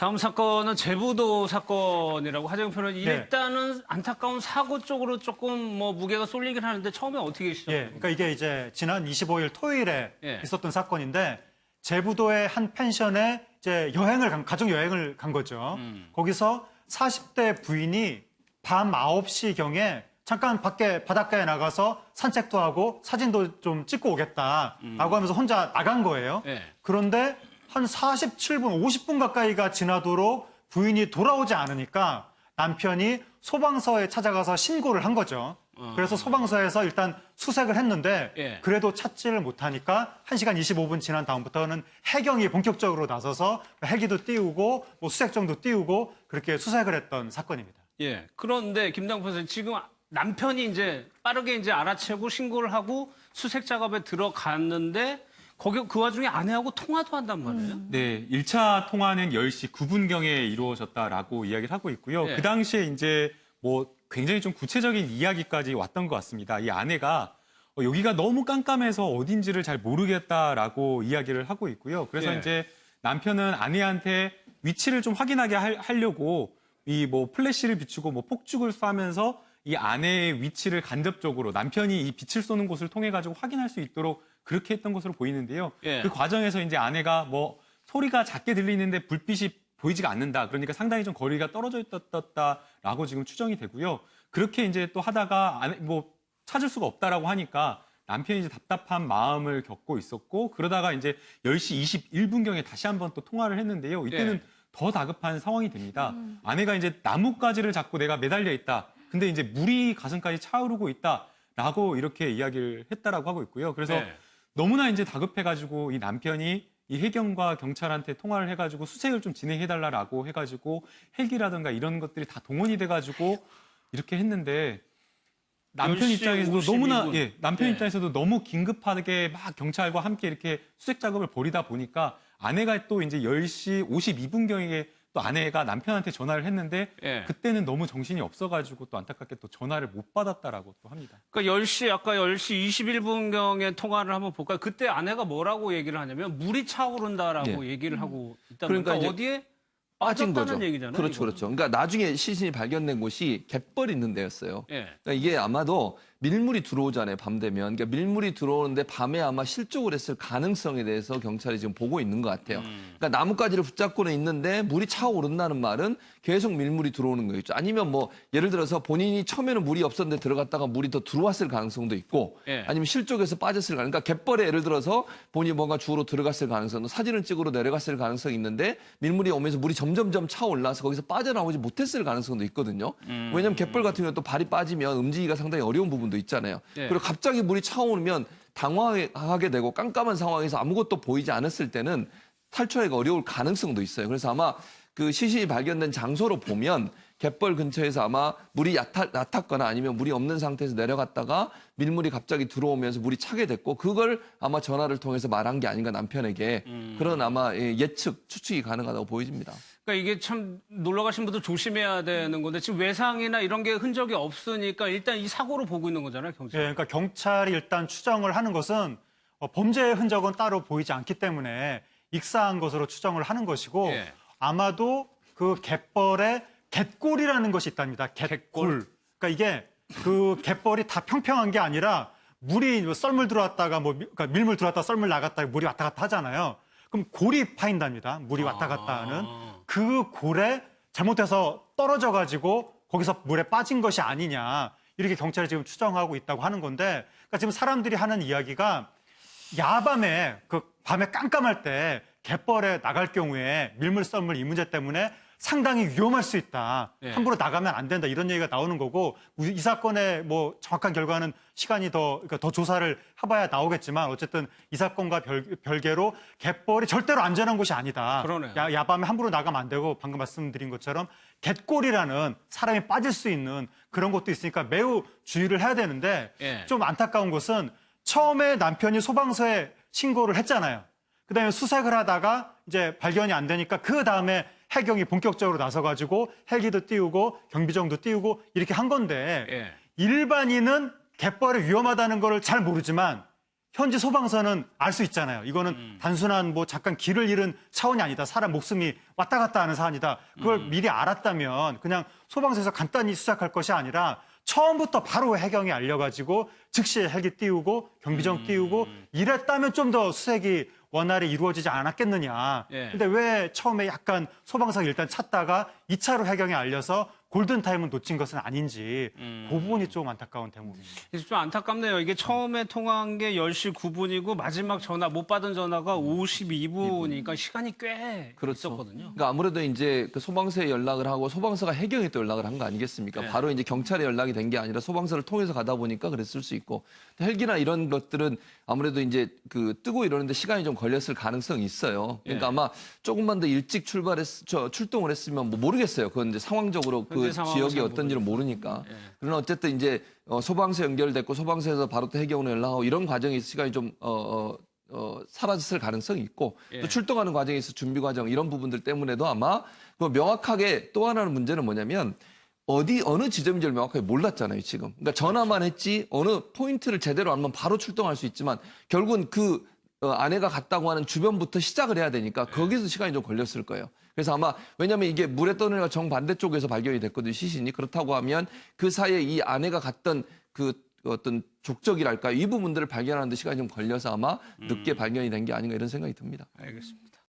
다음 사건은 제부도 사건이라고 하재경 변호사님 일단은 안타까운 사고 쪽으로 조금 뭐 무게가 쏠리긴 하는데 처음에 어떻게 시작했어요? 그러니까 이게 이제 지난 25일 토요일에 있었던 사건인데 제부도의 한 펜션에 이제 가족 여행을 간 거죠. 거기서 40대 부인이 밤 9시경에 잠깐 바닷가에 나가서 산책도 하고 사진도 좀 찍고 오겠다라고 하면서 혼자 나간 거예요. 그런데 한 47분, 50분 가까이가 지나도록 부인이 돌아오지 않으니까 남편이 소방서에 찾아가서 신고를 한 거죠. 그래서 소방서에서 일단 수색을 했는데 그래도 찾지를 못하니까 1시간 25분 지난 다음부터는 해경이 본격적으로 나서서 헬기도 띄우고 뭐 수색정도 띄우고 그렇게 수색을 했던 사건입니다. 그런데 김당 변호사님 지금 남편이 이제 빠르게 이제 알아채고 신고를 하고 수색 작업에 들어갔는데 거기 그 와중에 아내하고 통화도 한단 말이에요. 네, 1차 통화는 10시 9분경에 이루어졌다라고 이야기를 하고 있고요. 그 당시에 이제 뭐 굉장히 좀 구체적인 이야기까지 왔던 것 같습니다. 이 아내가 여기가 너무 깜깜해서 어딘지를 잘 모르겠다라고 이야기를 하고 있고요. 그래서 이제 남편은 아내한테 위치를 좀 확인하게 하려고 이 뭐 플래시를 비추고 뭐 폭죽을 쏴면서 이 아내의 위치를 간접적으로 남편이 이 빛을 쏘는 곳을 통해 가지고 확인할 수 있도록 그렇게 했던 것으로 보이는데요. 그 과정에서 이제 아내가 뭐 소리가 작게 들리는데 불빛이 보이지가 않는다. 그러니까 상당히 좀 거리가 떨어져 있었다라고 지금 추정이 되고요. 그렇게 이제 또 하다가 뭐 찾을 수가 없다라고 하니까 남편이 이제 답답한 마음을 겪고 있었고 그러다가 이제 10시 21분경에 다시 한번 또 통화를 했는데요. 이때는 더 다급한 상황이 됩니다. 아내가 이제 나뭇가지를 잡고 내가 매달려 있다. 근데 이제 물이 가슴까지 차오르고 있다라고 이렇게 이야기를 했다라고 하고 있고요. 그래서 너무나 이제 다급해가지고 이 남편이 이 해경과 경찰한테 통화를 해가지고 수색을 좀 진행해달라고 해가지고 헬기라든가 이런 것들이 다 동원이 돼가지고 이렇게 했는데 남편 입장에서도 너무나 남편 입장에서도 너무 긴급하게 막 경찰과 함께 이렇게 수색 작업을 벌이다 보니까 아내가 또 이제 10시 52분경에 또 아내가 남편한테 전화를 했는데 그때는 너무 정신이 없어가지고 또 안타깝게 또 전화를 못 받았다라고 또 합니다. 그러니까 아까 10시 21분경에 통화를 한번 볼까요? 그때 아내가 뭐라고 얘기를 하냐면 물이 차오른다라고 얘기를 하고 있다는 그러니까 어디에 빠진 거죠. 얘기잖아요. 그렇죠, 이거는. 그렇죠. 그러니까 나중에 시신이 발견된 곳이 갯벌이 있는 데였어요. 그러니까 이게 아마도 밀물이 들어오잖아요, 밤 되면. 그러니까 밀물이 들어오는데 밤에 아마 실족을 했을 가능성에 대해서 경찰이 지금 보고 있는 것 같아요. 그러니까 나뭇가지를 붙잡고는 있는데 물이 차오른다는 말은 계속 밀물이 들어오는 거겠죠. 아니면 뭐 예를 들어서 본인이 처음에는 물이 없었는데 들어갔다가 물이 더 들어왔을 가능성도 있고 아니면 실족해서 빠졌을 가능성. 그러니까 갯벌에 예를 들어서 본인이 뭔가 주우러 들어갔을 가능성, 사진을 찍으러 내려갔을 가능성이 있는데 밀물이 오면서 물이 점점점 차올라서 거기서 빠져나오지 못했을 가능성도 있거든요. 왜냐하면 갯벌 같은 경우는 또 발이 빠지면 움직이기가 상당히 어려운 부분도 있잖아요. 그리고 갑자기 물이 차오르면 당황하게 되고 깜깜한 상황에서 아무것도 보이지 않았을 때는 탈출하기가 어려울 가능성도 있어요. 그래서 아마 그 시신이 발견된 장소로 보면 갯벌 근처에서 아마 물이 얕았거나 아니면 물이 없는 상태에서 내려갔다가 밀물이 갑자기 들어오면서 물이 차게 됐고 그걸 아마 전화를 통해서 말한 게 아닌가 남편에게 그런 아마 예측, 추측이 가능하다고 보여집니다. 그러니까 이게 참 놀러 가신 분들 조심해야 되는 건데 지금 외상이나 이런 게 흔적이 없으니까 일단 이 사고로 보고 있는 거잖아요, 경찰. 그러니까 경찰이 일단 추정을 하는 것은 범죄의 흔적은 따로 보이지 않기 때문에 익사한 것으로 추정을 하는 것이고 아마도 그 갯벌에 갯골이라는 것이 있답니다. 갯골. 그러니까 이게 그 갯벌이 다 평평한 게 아니라 물이 썰물 들어왔다가 그러니까 밀물 들어왔다가 썰물 나갔다가 물이 왔다 갔다 하잖아요. 그럼 골이 파인답니다. 물이 왔다 갔다 하는. 그 골에 잘못해서 떨어져 가지고 거기서 물에 빠진 것이 아니냐. 이렇게 경찰이 지금 추정하고 있다고 하는 건데 그러니까 지금 사람들이 하는 이야기가 야밤에 밤에 깜깜할 때 갯벌에 나갈 경우에 밀물 썰물 이 문제 때문에 상당히 위험할 수 있다. 함부로 나가면 안 된다. 이런 얘기가 나오는 거고 이 사건의 뭐 정확한 결과는 시간이 그러니까 더 조사를 해봐야 나오겠지만 어쨌든 이 사건과 별개로 갯벌이 절대로 안전한 곳이 아니다. 그러네요. 야밤에 함부로 나가면 안 되고 방금 말씀드린 것처럼 갯골이라는 사람이 빠질 수 있는 그런 것도 있으니까 매우 주의를 해야 되는데 좀 안타까운 것은 처음에 남편이 소방서에 신고를 했잖아요. 그다음에 수색을 하다가 이제 발견이 안 되니까 그 다음에 해경이 본격적으로 나서가지고 헬기도 띄우고 경비정도 띄우고 이렇게 한 건데 일반인은 갯벌이 위험하다는 걸 잘 모르지만 현지 소방서는 알 수 있잖아요. 이거는 단순한 뭐 잠깐 길을 잃은 차원이 아니다. 사람 목숨이 왔다 갔다 하는 사안이다. 그걸 미리 알았다면 그냥 소방서에서 간단히 수색할 것이 아니라 처음부터 바로 해경에 알려가지고 즉시 헬기 띄우고 경비정 띄우고 이랬다면 좀 더 수색이 원활히 이루어지지 않았겠느냐. 예. 근데 왜 처음에 약간 소방서가 일단 찾다가 2차로 해경에 알려서 골든타임은 놓친 것은 아닌지 그 부분이 좀 안타까운 대목입니다. 그래서 좀 안타깝네요. 이게 처음에 통화한 게 10시 9분이고 마지막 전화 못 받은 전화가 52분이니까 시간이 꽤 그렇죠. 있었거든요. 그러니까 아무래도 이제 그 소방서에 연락을 하고 소방서가 해경에 또 연락을 한 거 아니겠습니까? 네. 바로 이제 경찰에 연락이 된 게 아니라 소방서를 통해서 가다 보니까 그랬을 수 있고 헬기나 이런 것들은 아무래도 이제 그 뜨고 이러는데 시간이 좀 걸렸을 가능성이 있어요. 그러니까 예. 아마 조금만 더 일찍 출동을 했으면 뭐 모르겠어요. 그건 이제 상황적으로 그 현재 상황은 지역이 잘 어떤지는 모르니까. 예. 그러나 어쨌든 이제 소방서 연결됐고 소방서에서 바로 또 해경으로 연락하고 이런 과정에 시간이 좀 사라졌을 가능성이 있고 예. 또 출동하는 과정에서 준비 과정 이런 부분들 때문에도 아마 그 명확하게 또 하나는 문제는 뭐냐면 어느 지점인지를 명확하게 몰랐잖아요, 지금. 그러니까 전화만 했지 어느 포인트를 제대로 알면 바로 출동할 수 있지만 결국은 그 아내가 갔다고 하는 주변부터 시작을 해야 되니까 거기서 시간이 좀 걸렸을 거예요. 그래서 아마 왜냐하면 이게 물에 떠내려가 정반대쪽에서 발견이 됐거든요, 시신이. 그렇다고 하면 그 사이에 이 아내가 갔던 그 어떤 족적이랄까요? 이 부분들을 발견하는 데 시간이 좀 걸려서 아마 늦게 발견이 된 게 아닌가 이런 생각이 듭니다. 알겠습니다.